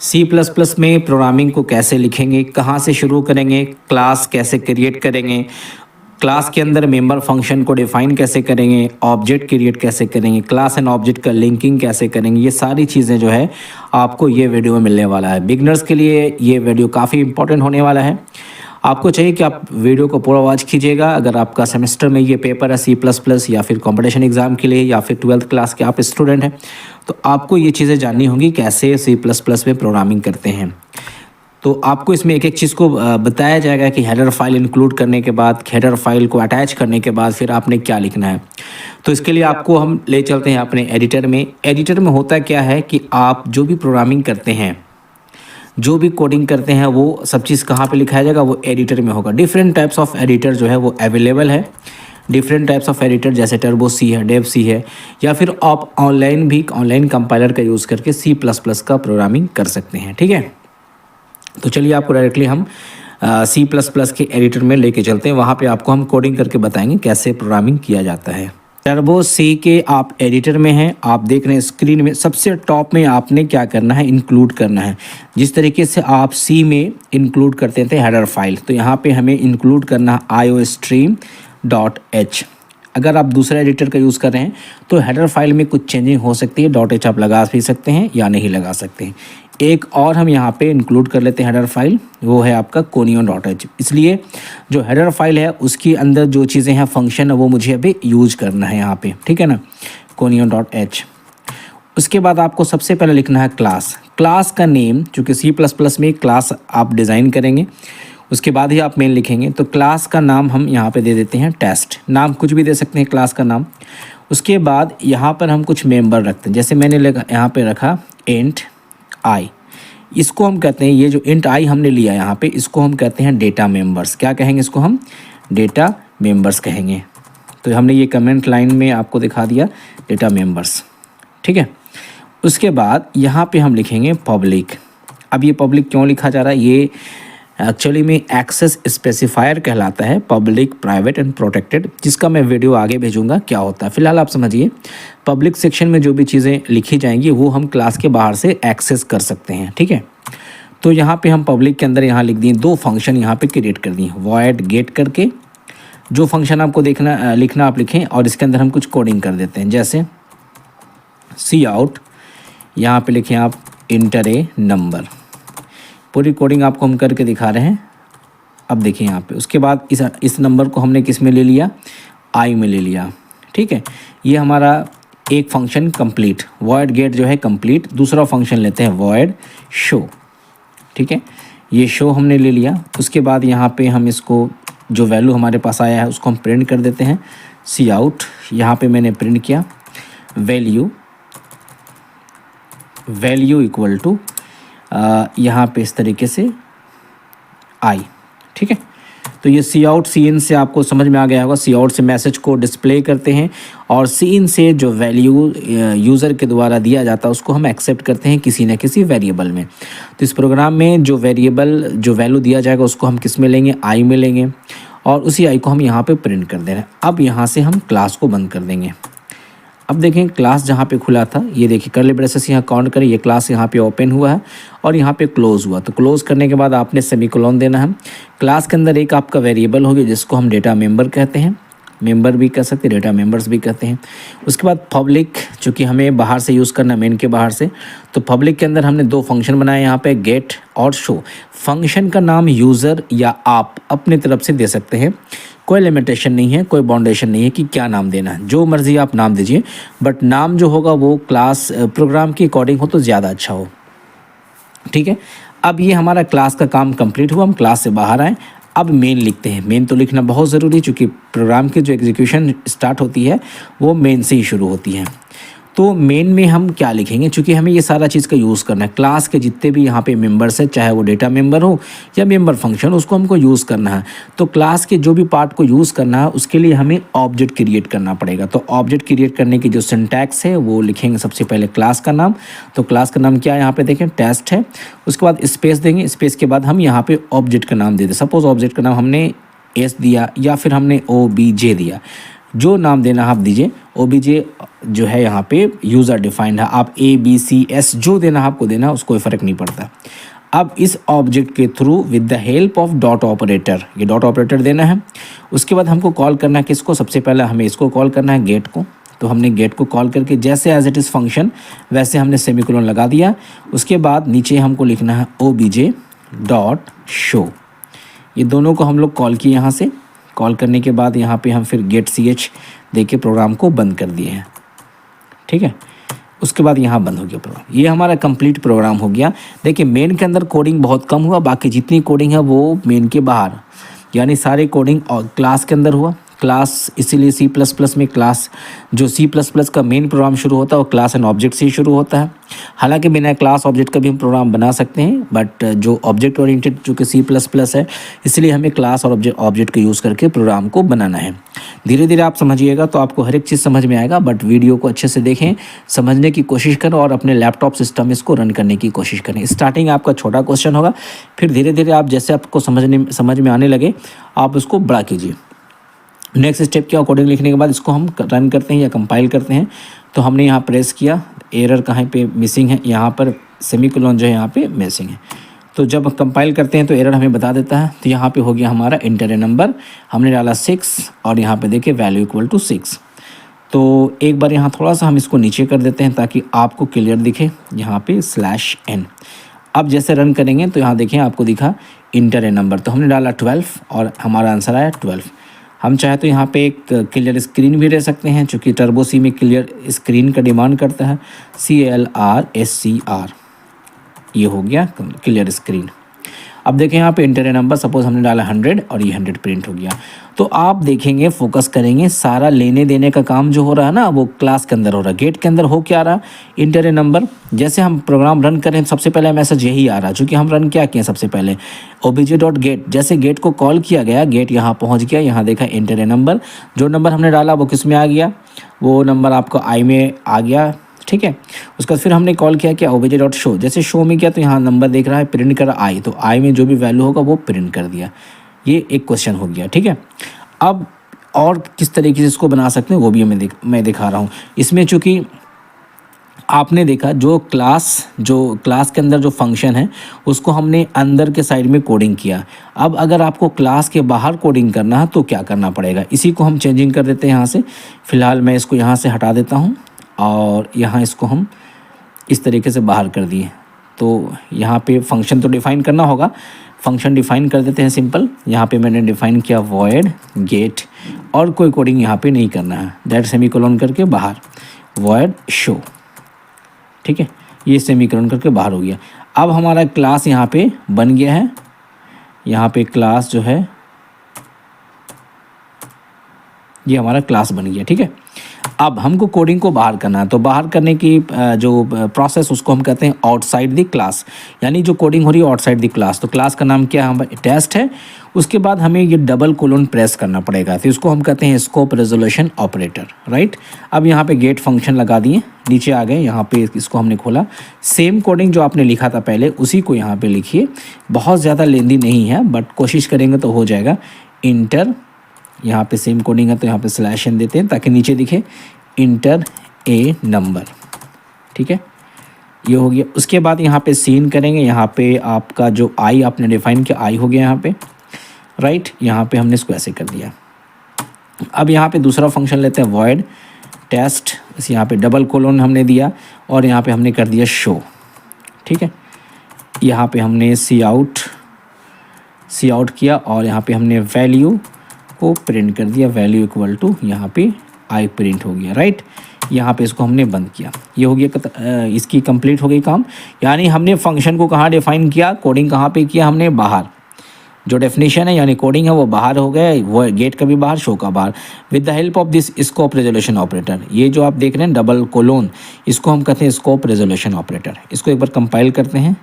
C plus plus में programming को कैसे लिखेंगे, कहाँ से शुरू करेंगे, क्लास कैसे क्रिएट करेंगे, क्लास के अंदर मेंबर फंक्शन को डिफाइन कैसे करेंगे, ऑब्जेक्ट क्रिएट कैसे करेंगे, क्लास एंड ऑब्जेक्ट का लिंकिंग कैसे करेंगे, ये सारी चीज़ें जो है आपको ये वीडियो में मिलने वाला है। बिगनर्स के लिए ये वीडियो काफ़ी इंपॉर्टेंट होने वाला है। आपको चाहिए कि आप वीडियो को पूरा वॉच कीजिएगा। अगर आपका सेमेस्टर में ये पेपर है सी प्लस प्लस या फिर कंपटीशन एग्ज़ाम के लिए या फिर 12th क्लास के आप स्टूडेंट हैं, तो आपको ये चीज़ें जाननी होंगी कैसे सी प्लस प्लस में प्रोग्रामिंग करते हैं। तो आपको इसमें एक एक चीज़ को बताया जाएगा कि हेडर फाइल इंक्लूड करने के बाद, हेडर फाइल को अटैच करने के बाद फिर आपने क्या लिखना है। तो इसके लिए आपको हम ले चलते हैं अपने एडिटर में। एडिटर में होता क्या है कि आप जो भी प्रोग्रामिंग करते हैं, जो भी कोडिंग करते हैं, वो सब चीज़ कहाँ पे लिखाया जाएगा, वो एडिटर में होगा। डिफरेंट टाइप्स ऑफ एडिटर जो है वो अवेलेबल है। डिफरेंट टाइप्स ऑफ एडिटर जैसे टर्बो सी है, डेव सी है, या फिर आप ऑनलाइन कंपाइलर का यूज़ करके सी प्लस प्लस का प्रोग्रामिंग कर सकते हैं। ठीक है, तो चलिए आपको डायरेक्टली हम सी प्लस प्लस के एडिटर में लेके चलते हैं। वहाँ पे आपको हम कोडिंग करके बताएंगे कैसे प्रोग्रामिंग किया जाता है। टर्बो सी के आप एडिटर में हैं, आप देख रहे हैं स्क्रीन में सबसे टॉप में आपने क्या करना है, इंक्लूड करना है। जिस तरीके से आप सी में इंक्लूड करते थे हेडर फाइल, तो यहाँ पे हमें इंक्लूड करना iostream.h। अगर आप दूसरा एडिटर का यूज़ कर रहे हैं तो हेडर फाइल में कुछ चेंजिंग हो सकती है, .h आप लगा भी सकते हैं या नहीं लगा सकते हैं। एक और हम यहाँ पे इंक्लूड कर लेते हैं हेडर फाइल, वो है आपका conio.h। इसलिए जो हेडर फाइल है उसके अंदर जो चीज़ें हैं, फंक्शन है, वो मुझे अभी यूज करना है यहाँ पे, ठीक है ना, conio.h। उसके बाद आपको सबसे पहले लिखना है क्लास का नेम, चूँकि सी प्लस प्लस में क्लास आप डिज़ाइन करेंगे उसके बाद ही आप मेन लिखेंगे। तो क्लास का नाम हम यहाँ पे दे देते हैं टेस्ट। नाम कुछ भी दे सकते हैं क्लास का नाम। उसके बाद यहाँ पर हम कुछ मेंबर रखते हैं, जैसे मैंने यहाँ पे रखा इंट आई। इसको हम कहते हैं, ये जो इंट आई हमने लिया यहाँ पे, इसको हम कहते हैं डेटा मेंबर्स। क्या कहेंगे इसको, हम डेटा मेंबर्स कहेंगे। तो हमने ये कमेंट लाइन में आपको दिखा दिया डेटा मेंबर्स, ठीक है। उसके बाद यहाँ पे हम लिखेंगे पब्लिक। अब ये पब्लिक क्यों लिखा जा रहा है, ये एक्चुअली में एक्सेस स्पेसिफायर कहलाता है, पब्लिक, प्राइवेट एंड प्रोटेक्टेड, जिसका मैं वीडियो आगे भेजूंगा क्या होता है। फिलहाल आप समझिए, पब्लिक सेक्शन में जो भी चीज़ें लिखी जाएंगी वो हम क्लास के बाहर से एक्सेस कर सकते हैं, ठीक है। तो यहाँ पे हम पब्लिक के अंदर यहाँ लिख दिए दो फंक्शन यहाँ पे क्रिएट कर दिए, वॉइड गेट करके। जो फंक्शन आपको लिखना आप लिखें, और इसके अंदर हम कुछ कोडिंग कर देते हैं, जैसे सी आउट, यहाँ पे लिखें आप इंटर ए नंबर। पूरी कोडिंग आपको हम करके दिखा रहे हैं। अब देखिए यहाँ पे, उसके बाद इस नंबर को हमने किस में ले लिया, आई में ले लिया, ठीक है। ये हमारा एक फंक्शन कंप्लीट, वॉइड गेट जो है कंप्लीट। दूसरा फंक्शन लेते हैं वॉइड शो, ठीक है। ये शो हमने ले लिया। उसके बाद यहाँ पे हम इसको, जो वैल्यू हमारे पास आया है उसको हम प्रिंट कर देते हैं, सी आउट। यहाँ पे मैंने प्रिंट किया वैल्यू इक्वल टू यहाँ पे इस तरीके से आई, ठीक है। तो ये सी आउट सी इन से आपको समझ में आ गया होगा। सी आउट से मैसेज को डिस्प्ले करते हैं, और सी इन से जो वैल्यू यूज़र के द्वारा दिया जाता है उसको हम एक्सेप्ट करते हैं किसी न किसी वेरिएबल में। तो इस प्रोग्राम में जो वैल्यू दिया जाएगा उसको हम किस में लेंगे, आई में लेंगे, और उसी आई को हम यहाँ पे प्रिंट कर दे रहे हैं। अब यहाँ से हम क्लास को बंद कर देंगे। अब देखें क्लास जहाँ पे खुला था, ये देखिए कर्ली ब्रेसेस यहाँ काउंट करें, ये क्लास यहाँ पे ओपन हुआ है और यहाँ पे क्लोज हुआ। तो क्लोज करने के बाद आपने सेमीकोलन देना है। क्लास के अंदर एक आपका वेरिएबल होगी जिसको हम डेटा मेंबर कहते हैं, मेंबर भी कह सकते हैं, डेटा मेंबर्स भी कहते हैं। उसके बाद पब्लिक, चूँकि हमें बाहर से यूज़ करना, मेन के बाहर से, तो पब्लिक के अंदर हमने दो फंक्शन बनाए यहाँ पे, गेट और शो। फंक्शन का नाम यूज़र या आप अपने तरफ से दे सकते हैं, कोई लिमिटेशन नहीं है, कोई बाउंडेशन नहीं है कि क्या नाम देना है, जो मर्ज़ी आप नाम दीजिए, बट नाम जो होगा वो क्लास प्रोग्राम के अकॉर्डिंग हो तो ज़्यादा अच्छा हो, ठीक है। अब ये हमारा क्लास का काम कंप्लीट हुआ, हम क्लास से बाहर आए। अब मेन लिखते हैं। मेन तो लिखना बहुत ज़रूरी है, चूँकि प्रोग्राम की जो एग्जीक्यूशन स्टार्ट होती है वो मेन से ही शुरू होती है। तो मेन में हम क्या लिखेंगे, चूँकि हमें ये सारा चीज़ का यूज़ करना है। क्लास के जितने भी यहाँ पे मेंबर्स हैं, चाहे वो डेटा मेंबर हो या मेंबर फंक्शन, उसको हमको यूज़ करना है। तो क्लास के जो भी पार्ट को यूज़ करना है उसके लिए हमें ऑब्जेक्ट क्रिएट करना पड़ेगा। तो ऑब्जेक्ट क्रिएट करने की जो सिंटैक्स है वो लिखेंगे सबसे पहले क्लास का नाम। तो क्लास का नाम क्या है, यहाँ पे देखें टेस्ट है। उसके बाद स्पेस देंगे, स्पेस के बाद हम यहाँ पे ऑब्जेक्ट का नाम दे दें। सपोज ऑब्जेक्ट का नाम हमने एस दिया या फिर हमने OBJ दिया, जो नाम देना आप दीजिए, ओबीजे जो है यहाँ पे यूज़र डिफाइंड है, आप ABCS जो देना आपको देना उसको कोई फ़र्क नहीं पड़ता। अब इस ऑब्जेक्ट के through with the help of dot operator, ये डॉट ऑपरेटर देना है। उसके बाद हमको कॉल करना है किसको, सबसे पहले हमें इसको कॉल करना है गेट को। तो हमने गेट को कॉल करके जैसे एज इट इज़ फंक्शन वैसे हमने सेमीकोलन लगा दिया। उसके बाद नीचे हमको लिखना है OBJ डॉट शो। ये दोनों को हम लोग कॉल किए यहाँ से। कॉल करने के बाद यहाँ पे हम फिर गेट CH दे के प्रोग्राम को बंद कर दिए हैं, ठीक है। उसके बाद यहाँ बंद हो गया प्रोग्राम। ये हमारा कंप्लीट प्रोग्राम हो गया। देखिए मेन के अंदर कोडिंग बहुत कम हुआ, बाकी जितनी कोडिंग है वो मेन के बाहर, यानी सारे कोडिंग और क्लास के अंदर हुआ। क्लास इसीलिए C++ में क्लास, जो C++ का मेन प्रोग्राम शुरू होता है वो क्लास एंड ऑब्जेक्ट से ही शुरू होता है। हालांकि बिना क्लास ऑब्जेक्ट का भी हम प्रोग्राम बना सकते हैं, बट जो ऑब्जेक्ट ओरिएंटेड जो कि C++ है, इसलिए हमें क्लास और ऑब्जेक्ट का यूज़ करके प्रोग्राम को बनाना है। धीरे धीरे आप समझिएगा तो आपको हर एक चीज़ समझ में आएगा, बट वीडियो को अच्छे से देखें, समझने की कोशिश करें और अपने लैपटॉप सिस्टम इसको रन करने की कोशिश करें। स्टार्टिंग आपका छोटा क्वेश्चन होगा, फिर धीरे धीरे आप जैसे आपको समझ में आने लगे आप उसको बड़ा कीजिए। नेक्स्ट स्टेप क्या, कोडिंग लिखने के बाद इसको हम रन करते हैं या कंपाइल करते हैं। तो हमने यहाँ प्रेस किया, एरर कहाँ पे मिसिंग है, यहाँ पर सेमीकोलन जो है यहाँ पे मिसिंग है। तो जब कंपाइल करते हैं तो एरर हमें बता देता है। तो यहाँ पे हो गया हमारा इंटर ए नंबर, हमने डाला 6 और यहाँ पे देखिए वैल्यू इक्वल टू 6। तो एक बार यहाँ थोड़ा सा हम इसको नीचे कर देते हैं ताकि आपको क्लियर दिखे, यहाँ पे /n। अब जैसे रन करेंगे तो यहाँ देखिए आपको दिखा इंटर ए नंबर, तो हमने डाला 12 और हमारा आंसर आया 12। हम चाहे तो यहाँ पे एक क्लियर स्क्रीन भी रह सकते हैं, चूँकि टर्बो सी में क्लियर स्क्रीन का डिमांड करता है, CLRSCR, ये हो गया क्लियर स्क्रीन। अब देखें यहाँ पे इंटर ए नंबर, सपोज हमने डाला 100 और ये 100 प्रिंट हो गया। तो आप देखेंगे, फोकस करेंगे, सारा लेने देने का काम जो हो रहा है ना वो क्लास के अंदर हो रहा है। गेट के अंदर हो क्या रहा, इंटर ए नंबर। जैसे हम प्रोग्राम रन करें सबसे पहले मैसेज यही आ रहा है, चूँकि हम रन क्या किए सबसे पहले OBJ.get, जैसे गेट को कॉल किया गया, गेट यहाँ पहुँच गया, यहाँ देखा इंटर ए नंबर, जो नंबर हमने डाला वो किस में आ गया, वो नंबर आपको I में आ गया, ठीक है। उसके बाद फिर हमने कॉल किया क्या OBJ.show, जैसे शो में किया तो यहाँ नंबर देख रहा है, प्रिंट कर I, तो I में जो भी वैल्यू होगा वो प्रिंट कर दिया। ये एक क्वेश्चन हो गया, ठीक है। अब और किस तरीके से इसको बना सकते हैं वो भी मैं दिखा रहा हूँ। इसमें चूँकि आपने देखा जो क्लास के अंदर जो फंक्शन है उसको हमने अंदर के साइड में कोडिंग किया। अब अगर आपको क्लास के बाहर कोडिंग करना है तो क्या करना पड़ेगा, इसी को हम चेंजिंग कर देते हैं यहाँ से। फ़िलहाल मैं इसको यहाँ से हटा देता हूँ और यहाँ इसको हम इस तरीके से बाहर कर दिए। तो यहाँ पे फंक्शन तो डिफ़ाइन करना होगा, फंक्शन डिफ़ाइन कर देते हैं सिंपल। यहाँ पे मैंने डिफ़ाइन किया void गेट, और कोई कोडिंग यहाँ पे नहीं करना है, दैट सेमीकोलन करके बाहर void show, ठीक है। ये सेमीकोलन करके बाहर हो गया। अब हमारा क्लास यहाँ पे बन गया है, यहाँ पे क्लास जो है ये हमारा क्लास बन गया, ठीक है। अब हमको कोडिंग को बाहर करना है, तो बाहर करने की जो प्रोसेस उसको हम कहते हैं आउटसाइड द क्लास, यानी जो कोडिंग हो रही है आउटसाइड द क्लास। तो क्लास का नाम क्या है, टेस्ट है। उसके बाद हमें ये डबल कोलन प्रेस करना पड़ेगा, तो इसको हम कहते हैं स्कोप रेजोल्यूशन ऑपरेटर, राइट। अब यहाँ पे गेट फंक्शन लगा दिए, नीचे आ गए, यहाँ पे इसको हमने खोला। सेम कोडिंग जो आपने लिखा था पहले उसी को यहाँ पे लिखिए, बहुत ज़्यादा लेंदी नहीं है बट कोशिश करेंगे तो हो जाएगा। इंटर, यहाँ पे सेम कोडिंग है तो यहाँ पे /n देते हैं ताकि नीचे दिखे इंटर ए नंबर, ठीक है। ये हो गया। उसके बाद यहाँ पे सीन करेंगे, यहाँ पे आपका जो I आपने डिफाइन किया I हो गया यहाँ पे, राइट। यहाँ पे हमने इसको ऐसे कर दिया। अब यहाँ पे दूसरा फंक्शन लेते हैं void टेस्ट, इस यहाँ पे डबल कोलन हमने दिया और यहाँ पे हमने कर दिया शो, ठीक है। यहाँ पे हमने सी आउट किया और यहाँ पे हमने वैल्यू को प्रिंट कर दिया, वैल्यू इक्वल टू यहाँ पे I प्रिंट हो गया, राइट। यहाँ पे इसको हमने बंद किया। ये हो गया, इसकी कंप्लीट हो गई काम। यानी हमने फंक्शन को कहाँ डिफाइन किया, कोडिंग कहाँ पे किया हमने, बाहर। जो डेफिनेशन है यानी कोडिंग है वो बाहर हो गया, वो गेट का भी बाहर, शो का बाहर, with the help of this scope resolution operator. ये जो आप देख रहे हैं डबल कोलोन, इसको हम कहते हैं स्कोप रेजोल्यूशन ऑपरेटर। इसको एक बार कंपाइल करते हैं।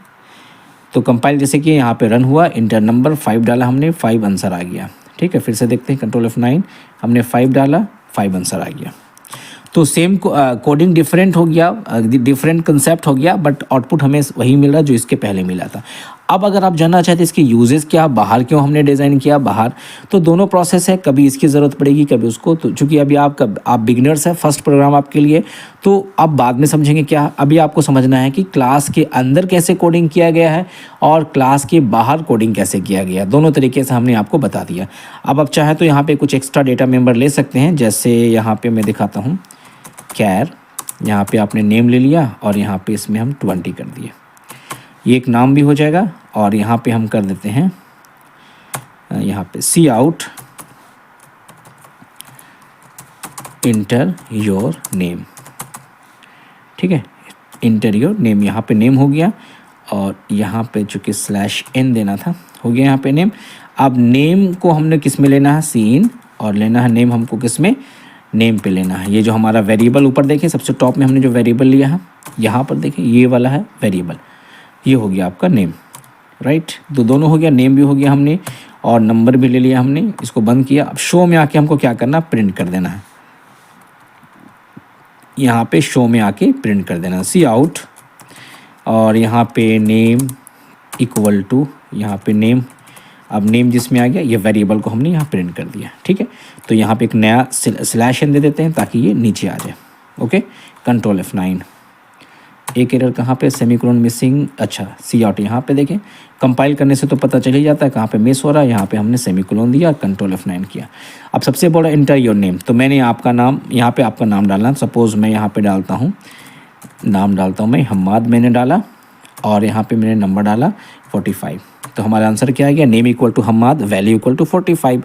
तो कंपाइल जैसे कि यहाँ पे रन हुआ, इंटर नंबर 5 डाला हमने, 5 आंसर आ गया, ठीक है। फिर से देखते हैं, कंट्रोल F9, हमने 5 डाला, 5 आंसर आ गया। तो सेम कोडिंग डिफरेंट हो गया, डिफरेंट कंसेप्ट हो गया, बट आउटपुट हमें वही मिल रहा जो इसके पहले मिला था। अब अगर आप जानना चाहते हैं इसकी यूजेस क्या, बाहर क्यों हमने डिज़ाइन किया बाहर, तो दोनों प्रोसेस है, कभी इसकी ज़रूरत पड़ेगी कभी उसको। तो चूँकि अभी आप बिगिनर्स है, फर्स्ट प्रोग्राम आपके लिए, तो आप बाद में समझेंगे क्या। अभी आपको समझना है कि क्लास के अंदर कैसे कोडिंग किया गया है और क्लास के बाहर कोडिंग कैसे किया गया, दोनों तरीके से हमने आपको बता दिया। अब आप चाहें तो यहाँ पे कुछ एक्स्ट्रा डेटा मेंबर ले सकते हैं, जैसे यहाँ पे मैं दिखाता हूँ कैर, यहाँ पे आपने नेम ले लिया और यहाँ पे इसमें हम 20 कर दिए, ये एक नाम भी हो जाएगा। और यहाँ पे हम कर देते हैं यहाँ पे सी आउट इंटर योर नेम, ठीक है, इंटर योर नेम, यहाँ पे नेम हो गया। और यहाँ पे चूँकि /n देना था, हो गया यहाँ पे नेम। अब नेम को हमने किस में लेना है, सीन, और लेना है नेम हमको किस में, नेम पे लेना है। ये जो हमारा वेरिएबल ऊपर देखिए सबसे टॉप में हमने जो वेरिएबल लिया है, यहाँ पर देखिए ये वाला है वेरिएबल, ये हो गया आपका नेम, राइट। तो दोनों हो गया, नेम भी हो गया हमने और नंबर भी ले लिया हमने, इसको बंद किया। अब शो में आके हमको क्या करना, प्रिंट कर देना है, यहाँ पे शो में आके प्रिंट कर देना सी आउट, और यहाँ पे नेम इक्वल टू, यहाँ पे नेम, अब नेम जिसमें आ गया ये वेरिएबल को हमने यहाँ प्रिंट कर दिया, ठीक है। तो यहाँ पे एक नया /n दे देते हैं ताकि ये नीचे आ जाए, ओके। कंट्रोल F9, एक एरर कहाँ पे, सेमीकोलन मिसिंग, अच्छा सी आउट यहाँ पे देखें, कंपाइल करने से तो पता चल ही जाता है कहाँ पे मिस हो रहा है। यहाँ पे हमने सेमीकोलन दिया, कंट्रोल F9 किया। अब सबसे बड़ा इंटर योर नेम, तो मैंने आपका नाम, यहाँ पे आपका नाम डालना, सपोज़ मैं यहाँ पे डालता हूँ, नाम डालता हूँ मैं हम्माद, मैंने डाला, और यहाँ पे मैंने नंबर डाला 45। तो हमारा आंसर क्या आ गया, name equal to Hammad, value equal to 45।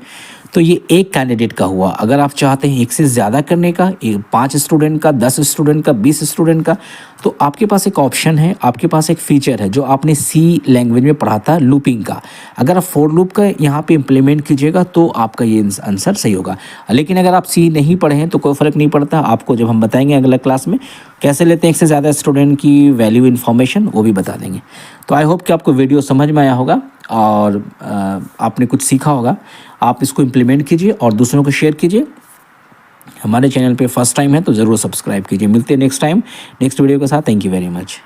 तो ये एक कैंडिडेट का हुआ। अगर आप चाहते हैं एक से ज़्यादा करने का, 5 स्टूडेंट का, 10 स्टूडेंट का, 20 स्टूडेंट का, तो आपके पास एक ऑप्शन है, आपके पास एक फीचर है जो आपने सी लैंग्वेज में पढ़ा था, लूपिंग का। अगर आप फॉर लूप का यहाँ पे इम्प्लीमेंट कीजिएगा तो आपका ये आंसर सही होगा। लेकिन अगर आप सी नहीं पढ़े हैं तो कोई फ़र्क नहीं पड़ता, आपको जब हम बताएंगे अगला क्लास में कैसे लेते हैं एक से ज़्यादा स्टूडेंट की वैल्यू इन्फॉर्मेशन, वो भी बता देंगे। तो आई होप कि आपको वीडियो समझ में आया होगा और आपने कुछ सीखा होगा। आप इसको इम्प्लीमेंट कीजिए और दूसरों को शेयर कीजिए। हमारे चैनल पे फर्स्ट टाइम है तो ज़रूर सब्सक्राइब कीजिए। मिलते हैं नेक्स्ट टाइम नेक्स्ट वीडियो के साथ। Thank you very much.